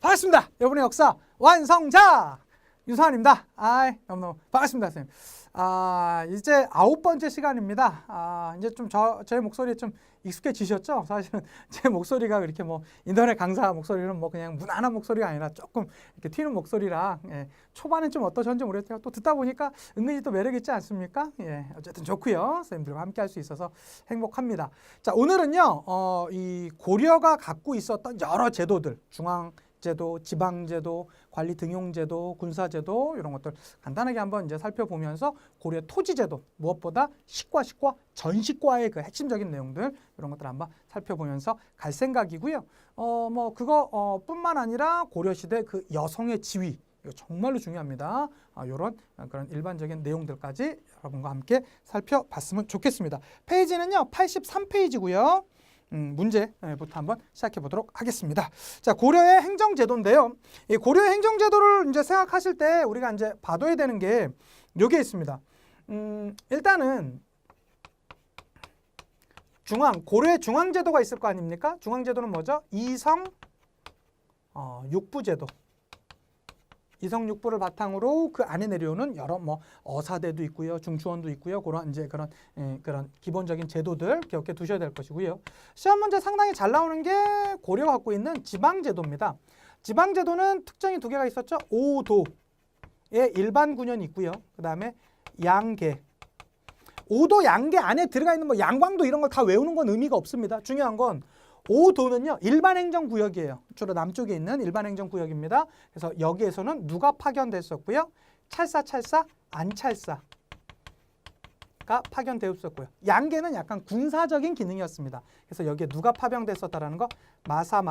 반갑습니다. 여러분의 역사 완성자 유서환입니다. 너무너무 반갑습니다, 선생님. 이제 9번째 시간입니다. 이제 좀 저의 목소리에 좀 익숙해지셨죠? 사실은 제 목소리가 그렇게 뭐 인터넷 강사 목소리는 뭐 그냥 무난한 목소리가 아니라 조금 이렇게 튀는 목소리라 초반엔 좀 어떠셨는지 모르겠지만 또 듣다 보니까 은근히 또 매력 있지 않습니까? 어쨌든 좋고요. 선생님들과 함께 할 수 있어서 행복합니다. 자, 오늘은요. 이 고려가 갖고 있었던 여러 제도들, 중앙제도, 지방제도, 관리등용제도, 군사제도 이런 것들 간단하게 한번 이제 살펴보면서 고려 토지제도 무엇보다 식과 전식과의 그 핵심적인 내용들 이런 것들 한번 살펴보면서 갈 생각이고요. 뭐 그거 뿐만 아니라 고려시대 그 여성의 지위 이거 정말로 중요합니다. 이런 그런 일반적인 내용들까지 여러분과 함께 살펴봤으면 좋겠습니다. 페이지는요 83페이지고요. 문제부터 한번 시작해 보도록 하겠습니다. 자, 고려의 행정제도인데요. 이 고려의 행정제도를 이제 생각하실 때 우리가 이제 봐둬야 되는 게 여기에 있습니다. 일단은 고려의 중앙제도가 있을 거 아닙니까? 중앙제도는 뭐죠? 이성 육부제도. 이성 육부를 바탕으로 그 안에 내려오는 여러 뭐 어사대도 있고요, 중추원도 있고요, 그런 이제 그런 기본적인 제도들 기억해 두셔야 될 것이고요. 시험 문제 상당히 잘 나오는 게 고려가 갖고 있는 지방제도입니다. 지방제도는 특징이 두 개가 있었죠. 오도의 일반 군현이 있고요. 그 다음에 양계. 오도 양계 안에 들어가 있는 뭐 양광도 이런 걸 다 외우는 건 의미가 없습니다. 중요한 건 오도는요 일반 행정구역이에요. 주로 남쪽에 있는 일반 행정구역입니다. 그래서 여기에서는 누가 파견됐었고요. 찰사, 안찰사가 파견되었었고요. 양계는 약간 군사적인 기능이었습니다. 그래서 여기에 누가 파병됐었다라는 거, 마사,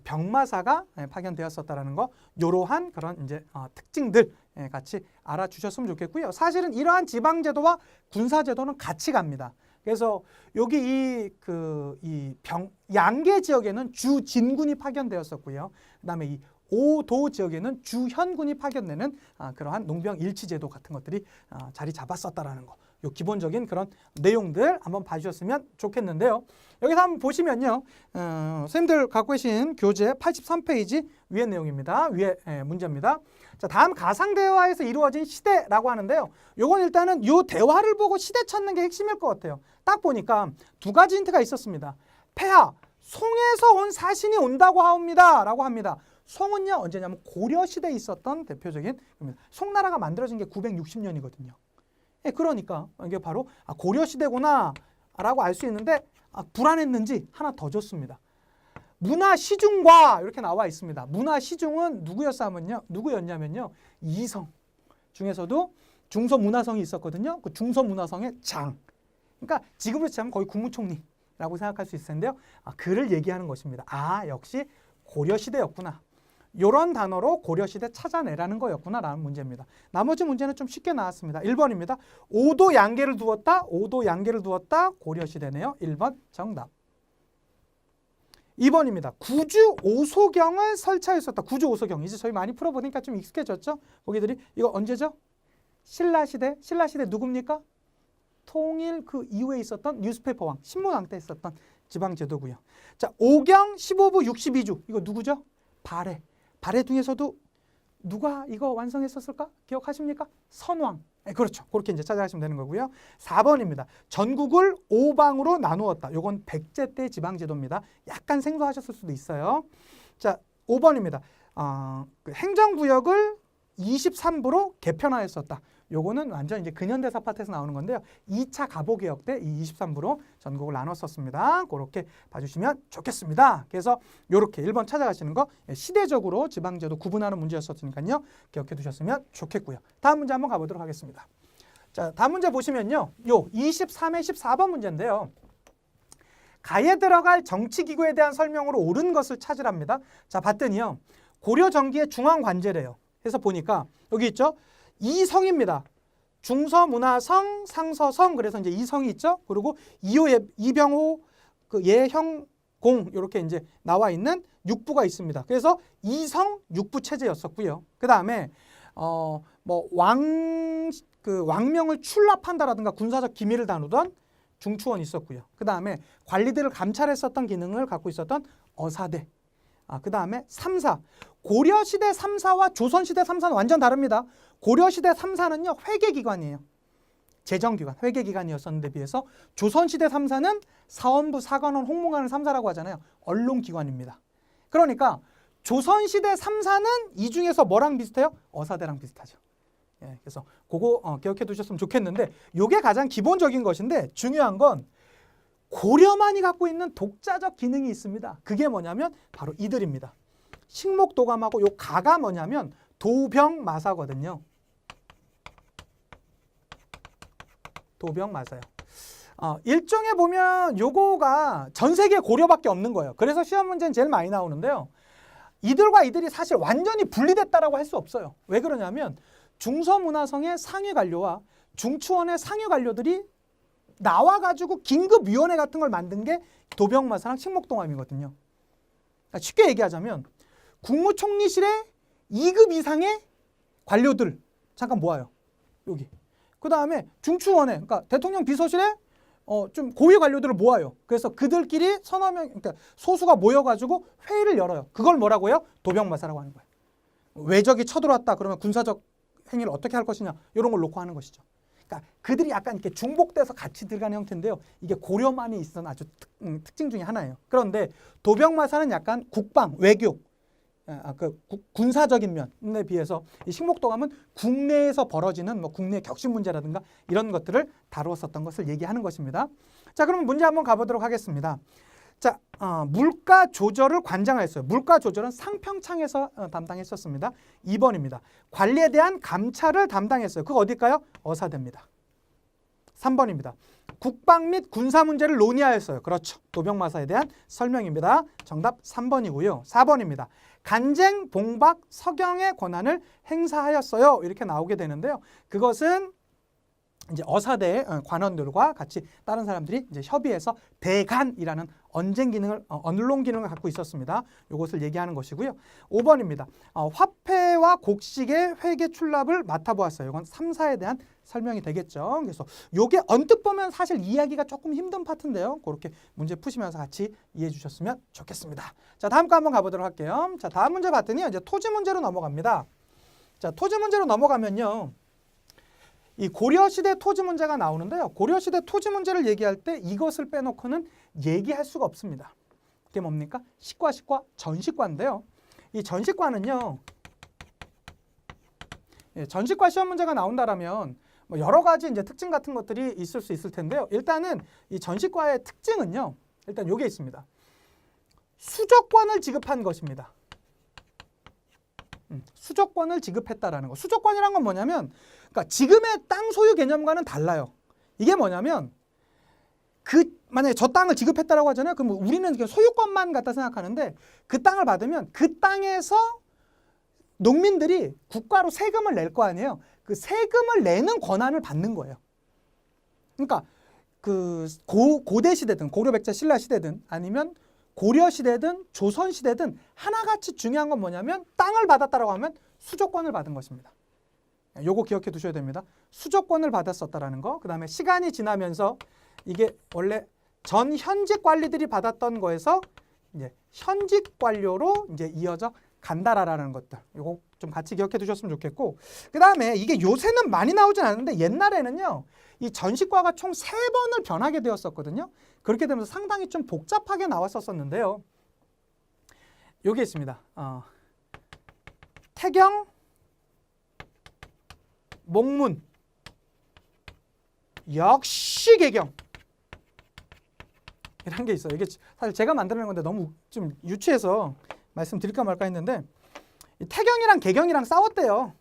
병마사가 파견되었었다라는 거, 이러한 그런 이제 특징들 같이 알아주셨으면 좋겠고요. 사실은 이러한 지방제도와 군사제도는 같이 갑니다. 그래서 여기 양계 지역에는 주진군이 파견되었었고요. 그다음에 이 오도 지역에는 주현군이 파견되는 그러한 농병 일치제도 같은 것들이 자리 잡았었다라는 거. 요 기본적인 그런 내용들 한번 봐주셨으면 좋겠는데요. 여기서 한번 보시면요. 선생님들 갖고 계신 교재 83페이지 위의 내용입니다. 위의 문제입니다. 자, 다음 가상대화에서 이루어진 시대라고 하는데요. 요건 일단은 요 대화를 보고 시대 찾는 게 핵심일 것 같아요. 딱 보니까 두 가지 힌트가 있었습니다. 폐하, 송에서 온 사신이 온다고 하옵니다. 라고 합니다. 송은요, 언제냐면 고려시대에 있었던 대표적인 송나라가 만들어진 게 960년이거든요. 그러니까 이게 바로 고려시대구나 라고 알 수 있는데 불안했는지 하나 더 줬습니다. 문화시중과 이렇게 나와 있습니다. 문화시중은 누구였냐면요. 이성 중에서도 중서문화성이 있었거든요. 그 중서문화성의 장. 그러니까 지금으로 치면 거의 국무총리라고 생각할 수 있을 텐데요. 그를 얘기하는 것입니다. 역시 고려시대였구나. 이런 단어로 고려시대 찾아내라는 거였구나라는 문제입니다. 나머지 문제는 좀 쉽게 나왔습니다. 1번입니다. 오도 양계를 두었다. 고려시대네요. 1번 정답. 2번입니다. 구주 오소경을 설치하였었다. 구주 오소경. 이제 저희 많이 풀어보니까 좀 익숙해졌죠? 보기들이 이거 언제죠? 신라시대. 신라시대 누굽니까? 통일 그 이후에 있었던 뉴스페이퍼왕, 신문왕 때 있었던 지방제도고요. 자, 오경 15부 62주. 이거 누구죠? 발해. 발해 중에서도 누가 이거 완성했었을까? 기억하십니까? 선왕. 그렇죠. 그렇게 이제 찾아가시면 되는 거고요. 4번입니다. 전국을 5방으로 나누었다. 요건 백제 때 지방제도입니다. 약간 생소하셨을 수도 있어요. 자, 5번입니다. 그 행정구역을 23부로 개편하였었다. 요거는 완전 이제 근현대사 파트에서 나오는 건데요. 2차 가보개혁 때 이 23부로 전국을 나눴었습니다. 그렇게 봐주시면 좋겠습니다. 그래서 요렇게 1번 찾아가시는 거 시대적으로 지방제도 구분하는 문제였었으니까요. 기억해 두셨으면 좋겠고요. 다음 문제 한번 가보도록 하겠습니다. 자, 다음 문제 보시면요. 요 23회 14번 문제인데요. 가에 들어갈 정치기구에 대한 설명으로 옳은 것을 찾으랍니다. 자, 봤더니요. 고려 전기의 중앙관제래요. 그래서 보니까 여기 있죠. 이성입니다. 중서문화성, 상서성, 그래서 이제 이성이 있죠. 그리고 이병호, 그 예형공 이렇게 이제 나와 있는 육부가 있습니다. 그래서 이성 육부 체제였었고요. 그 다음에 뭐 왕명을 출납한다라든가 군사적 기밀을 다루던 중추원이 있었고요. 그 다음에 관리들을 감찰했었던 기능을 갖고 있었던 어사대, 그 다음에 3사. 고려시대 3사와 조선시대 3사는 완전 다릅니다. 고려시대 3사는요, 회계기관이에요. 재정기관, 회계기관이었었는데 비해서 조선시대 3사는 사원부, 사관원, 홍문관을 3사라고 하잖아요. 언론기관입니다. 그러니까 조선시대 3사는 이 중에서 뭐랑 비슷해요? 어사대랑 비슷하죠. 예, 그래서 그거 기억해 두셨으면 좋겠는데 이게 가장 기본적인 것인데 중요한 건 고려만이 갖고 있는 독자적 기능이 있습니다. 그게 뭐냐면 바로 이들입니다. 식목도감하고 요 가가 뭐냐면 도병마사거든요. 도병마사요. 일종에 보면 요거가 전 세계 고려밖에 없는 거예요. 그래서 시험 문제는 제일 많이 나오는데요. 이들과 이들이 사실 완전히 분리됐다라고 할 수 없어요. 왜 그러냐면 중서문화성의 상위 관료와 중추원의 상위 관료들이 나와가지고 긴급위원회 같은 걸 만든 게 도병마사랑 식목동감이거든요. 그러니까 쉽게 얘기하자면 국무총리실의 2급 이상의 관료들 잠깐 모아요. 여기. 그 다음에 중추원에, 그러니까 대통령 비서실에 좀 고위 관료들을 모아요. 그래서 그들끼리 서너 명, 그러니까 소수가 모여가지고 회의를 열어요. 그걸 뭐라고요? 도병마사라고 하는 거예요. 외적이 쳐들어왔다 그러면 군사적 행위를 어떻게 할 것이냐 이런 걸 놓고 하는 것이죠. 그러니까 그들이 약간 이렇게 중복돼서 같이 들어가는 형태인데요. 이게 고려만이 있었던 아주 특징 중에 하나예요. 그런데 도병마사는 약간 국방, 외교, 군사적인 면에 비해서 이 식목도감은 국내에서 벌어지는 뭐 국내 격식 문제라든가 이런 것들을 다루었었던 것을 얘기하는 것입니다. 자, 그럼 문제 한번 가보도록 하겠습니다. 자, 물가 조절을 관장하였어요. 물가 조절은 상평창에서 담당했었습니다. 2번입니다. 관리에 대한 감찰을 담당했어요. 그거 어딜까요? 어사대입니다. 3번입니다. 국방 및 군사 문제를 논의하였어요. 그렇죠. 도병마사에 대한 설명입니다. 정답 3번이고요. 4번입니다. 간쟁, 봉박, 서경의 권한을 행사하였어요. 이렇게 나오게 되는데요. 그것은 이제 어사대 관원들과 같이 다른 사람들이 이제 협의해서 대간이라는 언쟁 기능을, 언론 기능을 갖고 있었습니다. 이것을 얘기하는 것이고요. 5번입니다. 화폐와 곡식의 회계 출납을 맡아보았어요. 이건 3사에 대한 설명이 되겠죠. 그래서 이게 언뜻 보면 사실 이해하기가 조금 힘든 파트인데요. 그렇게 문제 푸시면서 같이 이해해 주셨으면 좋겠습니다. 자, 다음 거 한번 가보도록 할게요. 자, 다음 문제 봤더니 이제 토지 문제로 넘어갑니다. 자, 토지 문제로 넘어가면요. 이 고려시대 토지 문제가 나오는데요. 고려시대 토지 문제를 얘기할 때 이것을 빼놓고는 얘기할 수가 없습니다. 그게 뭡니까? 식과, 전식과인데요. 이 전식과는요. 전식과 시험 문제가 나온다라면 뭐 여러 가지 이제 특징 같은 것들이 있을 수 있을 텐데요. 일단은 이 전식과의 특징은요. 일단 요게 있습니다. 수조권을 지급한 것입니다. 수조권을 지급했다라는 거. 수조권이란 건 뭐냐면 그러니까 지금의 땅 소유 개념과는 달라요. 이게 뭐냐면 만약에 저 땅을 지급했다라고 하잖아요. 그럼 우리는 소유권만 갖다 생각하는데 그 땅을 받으면 그 땅에서 농민들이 국가로 세금을 낼 거 아니에요. 그 세금을 내는 권한을 받는 거예요. 그러니까 그 고대 시대든 고려 백제 신라 시대든 아니면 고려 시대든 조선 시대든 하나같이 중요한 건 뭐냐면 땅을 받았다라고 하면 수조권을 받은 것입니다. 요거 기억해 두셔야 됩니다. 수조권을 받았었다라는 거. 그다음에 시간이 지나면서 이게 원래 전 현직 관리들이 받았던 거에서 이제 현직 관료로 이제 이어져 간다라는 것들. 요거 좀 같이 기억해 두셨으면 좋겠고. 그다음에 이게 요새는 많이 나오진 않는데 옛날에는요. 이 전식과가 총 3번을 변하게 되었었거든요. 그렇게 되면서 상당히 좀 복잡하게 나왔었는데요. 요게 있습니다. 태경, 목문, 역시개경 이런 게 있어요. 이게 사실 제가 만드는 건데 너무 좀 유치해서 말씀드릴까 말까 했는데 태경이랑 개경이랑 싸웠대요.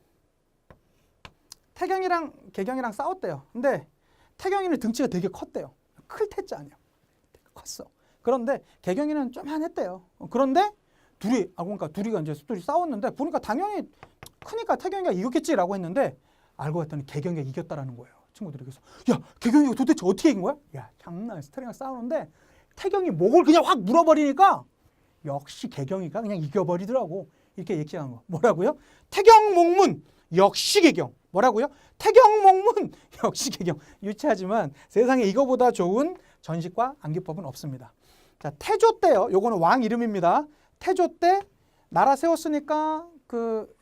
태경이랑 개경이랑 싸웠대요. 근데 태경이는 등치가 되게 컸대요. 클 태자 아니야. 컸어. 그런데 개경이는 좀만했대요. 그런데 그러니까 둘이가 이제 싸웠는데 보니까 당연히 크니까 태경이가 이겼겠지라고 했는데 알고 봤더니 개경이가 이겼다라는 거예요. 친구들이. 그래서 야, 개경이가 도대체 어떻게 이긴 거야? 야, 장난 아니야. 태경이랑 싸우는데 태경이 목을 그냥 확 물어버리니까 역시 개경이가 그냥 이겨버리더라고. 이렇게 얘기한 거. 뭐라고요? 태경목문 역시 개경. 뭐라고요? 태경목문 역시 개경. 유치하지만 세상에 이거보다 좋은 전식과 암기법은 없습니다. 자, 태조 때요. 요거는 왕 이름입니다. 태조 때 나라 세웠으니까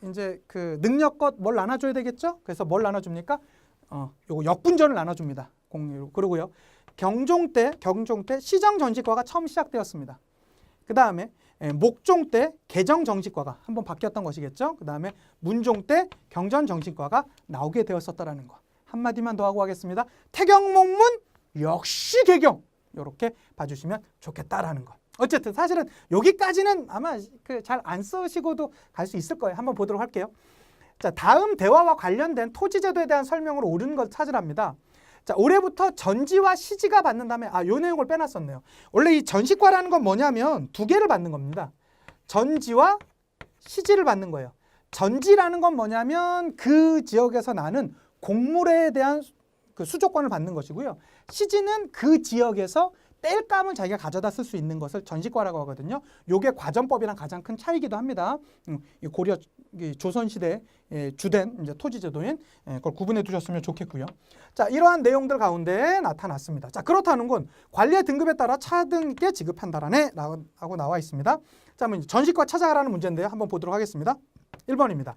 이제 능력껏 뭘 나눠줘야 되겠죠? 그래서 뭘 나눠줍니까? 요거 역분전을 나눠줍니다. 그리고요. 경종 때 시정 정식과가 처음 시작되었습니다. 그 다음에 목종 때 개정 정식과가 한번 바뀌었던 것이겠죠. 그 다음에 문종 때 경전 정식과가 나오게 되었었다라는 거. 한마디만 더 하고 하겠습니다. 태경목문 역시 개경. 이렇게 봐주시면 좋겠다라는 거. 어쨌든 사실은 여기까지는 아마 잘 안 쓰시고도 갈 수 있을 거예요. 한번 보도록 할게요. 자, 다음 대화와 관련된 토지제도에 대한 설명으로 옳은 것 찾으랍니다. 자, 올해부터 전지와 시지가 받는 다음에 요 내용을 빼놨었네요. 원래 이 전시과라는 건 뭐냐면 두 개를 받는 겁니다. 전지와 시지를 받는 거예요. 전지라는 건 뭐냐면 그 지역에서 나는 곡물에 대한 수조권을 받는 것이고요. 시지는 그 지역에서 땔감을 자기가 가져다 쓸 수 있는 것을 전시과라고 하거든요. 요게 과전법이랑 가장 큰 차이기도 합니다. 고려 조선시대 주된 이제 토지제도인 그걸 구분해 두셨으면 좋겠고요. 자, 이러한 내용들 가운데 나타났습니다. 자, 그렇다는 건 관리의 등급에 따라 차등있게 지급한다라네 라고 나와 있습니다. 자, 그럼 전시과 찾아가라는 문제인데요. 한번 보도록 하겠습니다. 1번입니다.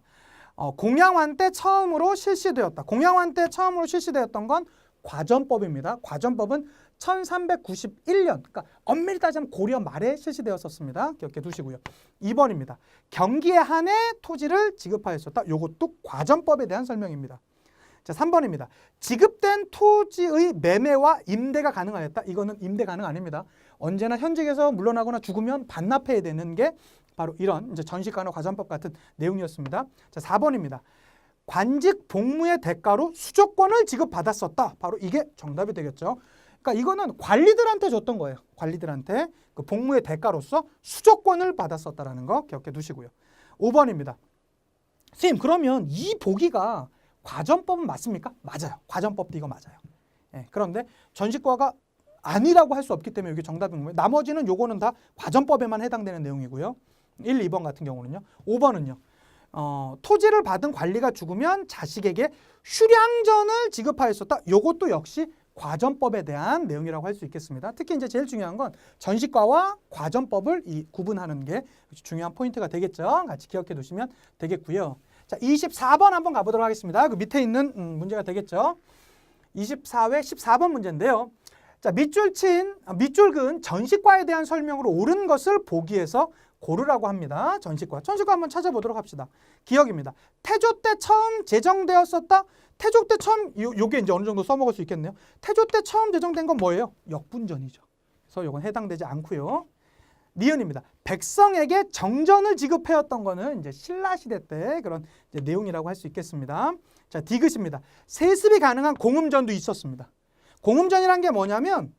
공양환 때 처음으로 실시되었다. 공양환 때 처음으로 실시되었던 건 과전법입니다. 과전법은 1391년, 그러니까 엄밀히 따지면 고려 말에 실시되었었습니다. 기억해 두시고요. 2번입니다. 경기에 한해 토지를 지급하였었다. 이것도 과전법에 대한 설명입니다. 자, 3번입니다. 지급된 토지의 매매와 임대가 가능하였다. 이거는 임대 가능 아닙니다. 언제나 현직에서 물러나거나 죽으면 반납해야 되는 게 바로 이런 이제 전시관호 과전법 같은 내용이었습니다. 자, 4번입니다. 관직 복무의 대가로 수조권을 지급받았었다. 바로 이게 정답이 되겠죠. 그러니까 이거는 관리들한테 줬던 거예요. 관리들한테 그 복무의 대가로서 수조권을 받았었다라는 거 기억해 두시고요. 5번입니다. 선생님, 그러면 이 보기가 과전법은 맞습니까? 맞아요. 과전법도 이거 맞아요. 그런데 전시과가 아니라고 할 수 없기 때문에 이게 정답인 거예요. 나머지는 요거는 다 과전법에만 해당되는 내용이고요. 1, 2번 같은 경우는요. 5번은요. 토지를 받은 관리가 죽으면 자식에게 휴량전을 지급하였었다. 요것도 역시 과전법에 대한 내용이라고 할 수 있겠습니다. 특히 이제 제일 중요한 건 전시과와 과전법을 구분하는 게 중요한 포인트가 되겠죠. 같이 기억해 두시면 되겠고요. 자, 24번 한번 가보도록 하겠습니다. 그 밑에 있는 문제가 되겠죠. 24회 14번 문제인데요. 자, 밑줄근 전시과에 대한 설명으로 옳은 것을 보기에서 고르라고 합니다. 전시과 한번 찾아보도록 합시다. 기억입니다. 태조 때 처음 제정되었었다. 태조 때 처음 요게 이제 어느 정도 써먹을 수 있겠네요. 태조 때 처음 제정된 건 뭐예요? 역분전이죠. 그래서 요건 해당되지 않고요. 니은입니다. 백성에게 정전을 지급해왔던 거는 이제 신라시대 때 그런 이제 내용이라고 할 수 있겠습니다. 자, 디귿입니다. 세습이 가능한 공음전도 있었습니다. 공음전이란 게 뭐냐면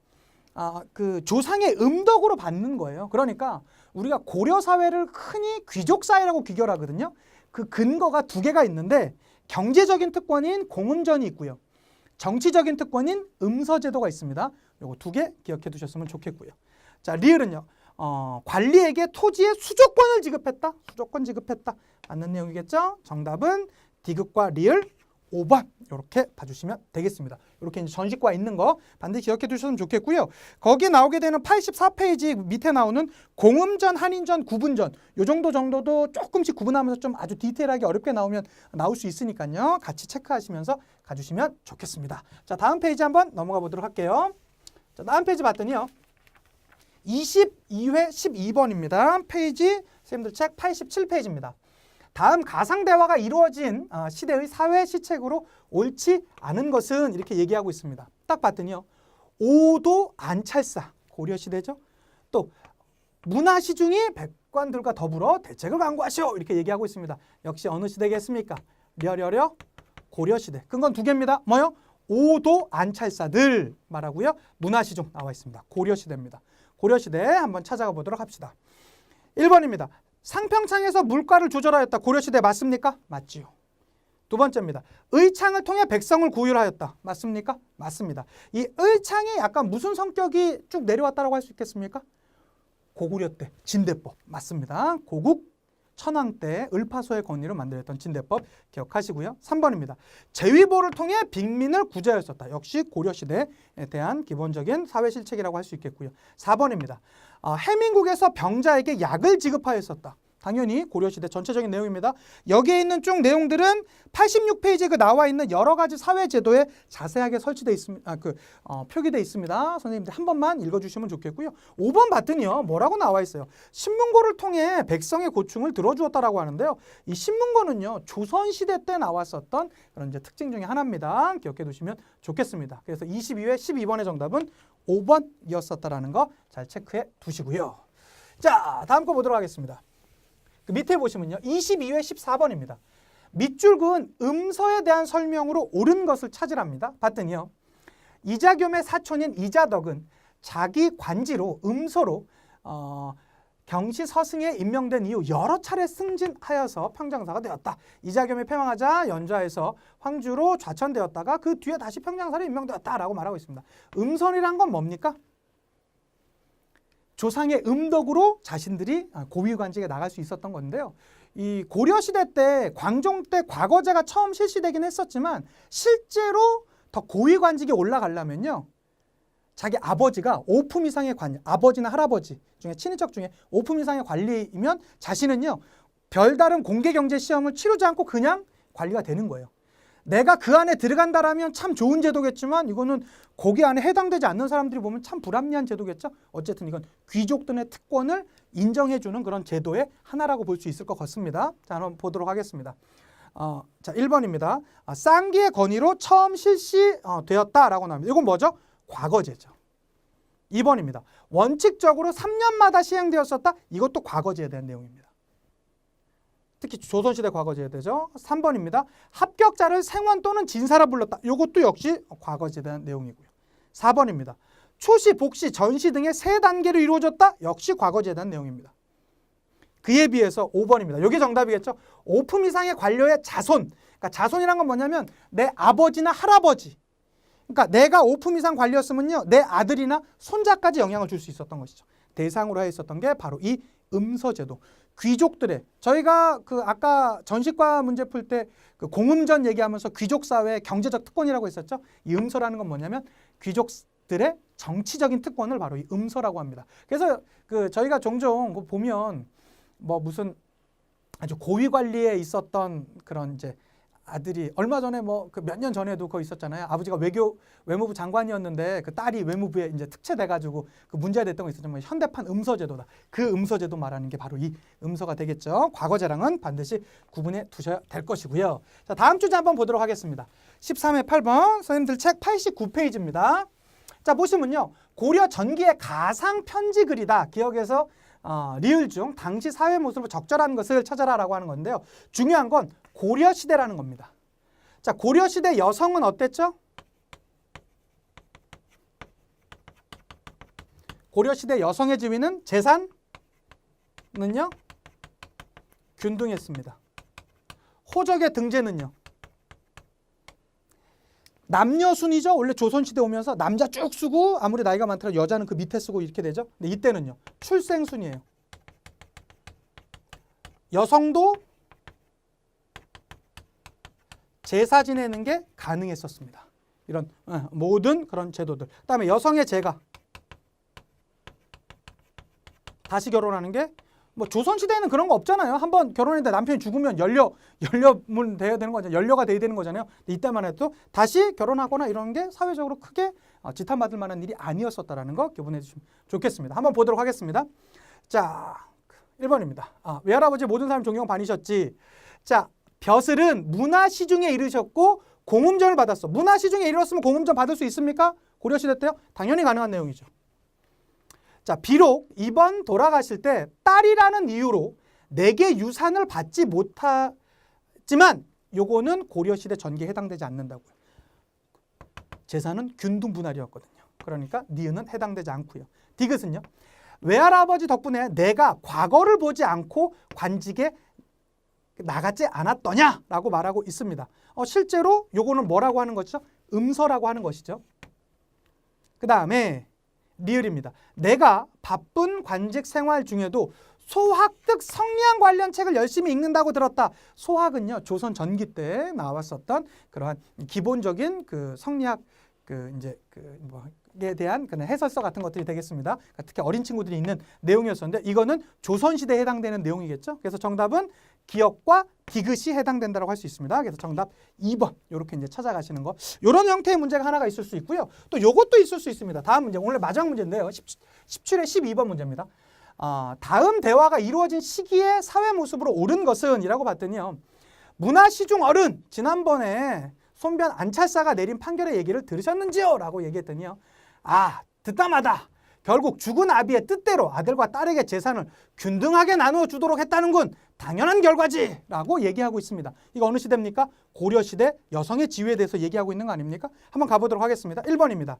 그 조상의 음덕으로 받는 거예요. 그러니까 우리가 고려 사회를 흔히 귀족 사회라고 귀결하거든요. 그 근거가 두 개가 있는데 경제적인 특권인 공음전이 있고요. 정치적인 특권인 음서제도가 있습니다. 요거 두 개 기억해 두셨으면 좋겠고요. 자, 리을은요. 관리에게 토지의 수조권을 지급했다. 수조권 지급했다. 맞는 내용이겠죠? 정답은 디귿과 리을 5번 이렇게 봐주시면 되겠습니다. 이렇게 이제 전시과 있는 거 반드시 기억해 두셨으면 좋겠고요. 거기에 나오게 되는 84페이지 밑에 나오는 공음전, 한인전, 구분전 요 정도도 조금씩 구분하면서 좀 아주 디테일하게 어렵게 나오면 나올 수 있으니까요. 같이 체크하시면서 가주시면 좋겠습니다. 자, 다음 페이지 한번 넘어가 보도록 할게요. 자, 다음 페이지 봤더니요. 22회 12번입니다. 페이지 선생님들 책 87페이지입니다. 다음 가상대화가 이루어진 시대의 사회 시책으로 옳지 않은 것은 이렇게 얘기하고 있습니다. 딱 봤더니요. 오도 안찰사, 고려시대죠. 또 문화시중이 백관들과 더불어 대책을 강구하시오 이렇게 얘기하고 있습니다. 역시 어느 시대겠습니까? 려려려 고려시대. 근건 두 개입니다. 뭐요? 오도 안찰사들 말하고요. 문화시중 나와 있습니다. 고려시대입니다. 고려시대 한번 찾아가 보도록 합시다. 1번입니다. 상평창에서 물가를 조절하였다. 고려시대 맞습니까? 맞지요. 두 번째입니다. 의창을 통해 백성을 구휼하였다. 맞습니까? 맞습니다. 이 의창이 약간 무슨 성격이 쭉 내려왔다고 할 수 있겠습니까? 고구려 때 진대법 맞습니다. 고국 천황 때 을파소의 권위로 만들었던 진대법 기억하시고요. 3번입니다. 제위보를 통해 빅민을 구제하였었다. 역시 고려시대에 대한 기본적인 사회실책이라고 할 수 있겠고요. 4번입니다. 해민국에서 병자에게 약을 지급하였었다. 당연히 고려시대 전체적인 내용입니다. 여기에 있는 쭉 내용들은 86페이지에 그 나와 있는 여러 가지 사회제도에 자세하게 설치되어 있습니다. 표기되어 있습니다. 선생님들 한 번만 읽어주시면 좋겠고요. 5번 봤더니요. 뭐라고 나와 있어요. 신문고를 통해 백성의 고충을 들어주었다라고 하는데요. 이 신문고는요. 조선시대 때 나왔었던 그런 이제 특징 중에 하나입니다. 기억해 두시면 좋겠습니다. 그래서 22회 12번의 정답은 5번이었었다라는 거 잘 체크해 두시고요. 자, 다음 거 보도록 하겠습니다. 그 밑에 보시면요. 22회 14번입니다. 밑줄은 음서에 대한 설명으로 옳은 것을 찾으랍니다. 봤더니요. 이자겸의 사촌인 이자덕은 자기 관지로 음서로 경시 서승에 임명된 이후 여러 차례 승진하여서 평장사가 되었다. 이자겸이 패망하자 연좌에서 황주로 좌천되었다가 그 뒤에 다시 평장사로 임명되었다라고 말하고 있습니다. 음선이란 건 뭡니까? 조상의 음덕으로 자신들이 고위관직에 나갈 수 있었던 건데요. 이 고려시대 때 광종 때 과거제가 처음 실시되긴 했었지만 실제로 더 고위관직에 올라가려면요. 자기 아버지가 5품 이상의 관리, 아버지나 할아버지 중에 친인척 중에 5품 이상의 관리이면 자신은요. 별다른 공개경제시험을 치르지 않고 그냥 관리가 되는 거예요. 내가 그 안에 들어간다라면 참 좋은 제도겠지만 이거는 거기 안에 해당되지 않는 사람들이 보면 참 불합리한 제도겠죠. 어쨌든 이건 귀족들의 특권을 인정해주는 그런 제도의 하나라고 볼 수 있을 것 같습니다. 자, 한번 보도록 하겠습니다. 자, 1번입니다. 쌍기의 건의로 처음 실시되었다라고 나옵니다. 이건 뭐죠? 과거제죠. 2번입니다. 원칙적으로 3년마다 시행되었었다. 이것도 과거제에 대한 내용입니다. 특히 조선시대 과거제에 되죠. 3번입니다. 합격자를 생원 또는 진사라 불렀다. 이것도 역시 과거제에 대한 내용이고요. 4번입니다. 초시, 복시, 전시 등의 세 단계로 이루어졌다. 역시 과거제에 대한 내용입니다. 그에 비해서 5번입니다. 이게 정답이겠죠. 5품 이상의 관료의 자손. 그러니까 자손이란 건 뭐냐면 내 아버지나 할아버지. 그러니까 내가 5품 이상 관료였으면요. 내 아들이나 손자까지 영향을 줄 수 있었던 것이죠. 대상으로 했었던 게 바로 이 음서제도. 귀족들의 저희가 그 아까 전시과 문제 풀 때 그 공음전 얘기하면서 귀족 사회의 경제적 특권이라고 했었죠. 이 음서라는 건 뭐냐면 귀족들의 정치적인 특권을 바로 이 음서라고 합니다. 그래서 그 저희가 종종 보면 뭐 무슨 아주 고위 관리에 있었던 그런 이제 아들이 얼마 전에 뭐 그 몇 년 전에도 그거 있었잖아요. 아버지가 외무부 장관이었는데 그 딸이 외무부에 이제 특채돼가지고 그 문제가 됐던 거 있었죠. 현대판 음서제도다. 그 음서제도 말하는 게 바로 이 음서가 되겠죠. 과거제랑은 반드시 구분해 두셔야 될 것이고요. 자, 다음 주제 한번 보도록 하겠습니다. 13회 8번 선생님들 책 89페이지입니다. 자, 보시면요. 고려 전기의 가상 편지 글이다. 기억에서 리을 중 당시 사회 모습을 적절한 것을 찾아라라고 하는 건데요. 중요한 건 고려시대라는 겁니다. 자, 고려시대 여성은 어땠죠? 고려시대 여성의 지위는 재산은요? 균등했습니다. 호적의 등재는요? 남녀 순이죠. 원래 조선시대 오면서 남자 쭉 쓰고 아무리 나이가 많더라도 여자는 그 밑에 쓰고 이렇게 되죠. 근데 이때는요. 출생 순이에요. 여성도 제사 지내는 게 가능했었습니다. 이런 모든 그런 제도들. 그다음에 여성의 재가 다시 결혼하는 게 뭐 조선시대에는 그런 거 없잖아요. 한번 결혼했는데 남편이 죽으면 연료문 돼야 되는 거잖아요. 연료가 돼야 되는 거잖아요. 근데 이때만 해도 다시 결혼하거나 이런 게 사회적으로 크게 지탄받을 만한 일이 아니었었다라는 거 기억해 주시면 좋겠습니다. 한번 보도록 하겠습니다. 자, 1번입니다. 외할아버지 모든 사람 존경 반이셨지. 자, 벼슬은 문화시중에 이르셨고 공음전을 받았어. 문화시중에 이르렀으면 공음전 받을 수 있습니까? 고려시대 때요? 당연히 가능한 내용이죠. 자, 비록 이번 돌아가실 때 딸이라는 이유로 내게 유산을 받지 못하지만 요거는 고려시대 전기에 해당되지 않는다고요. 재산은 균등 분할이었거든요. 그러니까 니은은 해당되지 않고요. 디귿은요. 외할아버지 덕분에 내가 과거를 보지 않고 관직에 나가지 않았더냐라고 말하고 있습니다. 실제로 요거는 뭐라고 하는 것이죠? 음서라고 하는 것이죠. 그 다음에 리을입니다. 내가 바쁜 관직 생활 중에도 소학득 성리학 관련 책을 열심히 읽는다고 들었다. 소학은요, 조선 전기 때 나왔었던 그러한 기본적인 그 성리학 에 대한 그런 해설서 같은 것들이 되겠습니다. 그러니까 특히 어린 친구들이 읽는 내용이었었는데 이거는 조선 시대에 해당되는 내용이겠죠. 그래서 정답은 기역과 디귿이 해당된다고 할 수 있습니다. 그래서 정답 2번 이렇게 이제 찾아가시는 거. 이런 형태의 문제가 하나가 있을 수 있고요. 또 이것도 있을 수 있습니다. 다음 문제 오늘 마지막 문제인데요. 17회 12번 문제입니다. 다음 대화가 이루어진 시기의 사회 모습으로 옳은 것은 이라고 봤더니요. 문화시중 어른 지난번에 손변 안찰사가 내린 판결의 얘기를 들으셨는지요? 라고 얘기했더니요. 듣다마다 결국 죽은 아비의 뜻대로 아들과 딸에게 재산을 균등하게 나누어 주도록 했다는군. 당연한 결과지. 라고 얘기하고 있습니다. 이거 어느 시대입니까? 고려시대 여성의 지위에 대해서 얘기하고 있는 거 아닙니까? 한번 가보도록 하겠습니다. 1번입니다.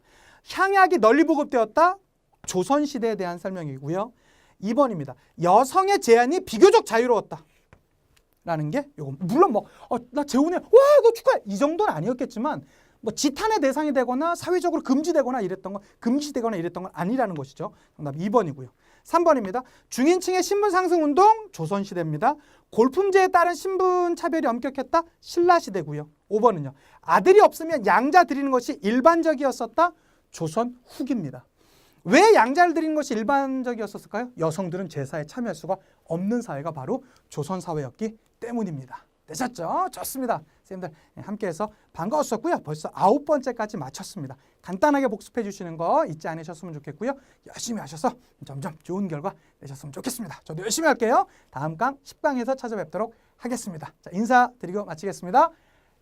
향약이 널리 보급되었다. 조선시대에 대한 설명이고요. 2번입니다. 여성의 제한이 비교적 자유로웠다. 라는 게 요거 물론 나 재혼해 와 너 축하해 이 정도는 아니었겠지만 지탄의 대상이 되거나 사회적으로 금지되거나 이랬던 건 아니라는 것이죠. 정답 2번이고요. 3번입니다. 중인층의 신분 상승 운동 조선시대입니다. 골품제에 따른 신분 차별이 엄격했다. 신라시대고요. 5번은요. 아들이 없으면 양자 드리는 것이 일반적이었었다. 조선 후기입니다. 왜 양자를 드리는 것이 일반적이었을까요? 여성들은 제사에 참여할 수가 없는 사회가 바로 조선 사회였기 때문입니다. 되셨죠? 좋습니다. 선생님들 함께해서 반가웠었고요. 벌써 9번째까지 마쳤습니다. 간단하게 복습해 주시는 거 잊지 않으셨으면 좋겠고요. 열심히 하셔서 점점 좋은 결과 내셨으면 좋겠습니다. 저도 열심히 할게요. 다음 강 10강에서 찾아뵙도록 하겠습니다. 자, 인사드리고 마치겠습니다.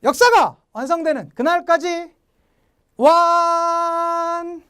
역사가 완성되는 그날까지 완!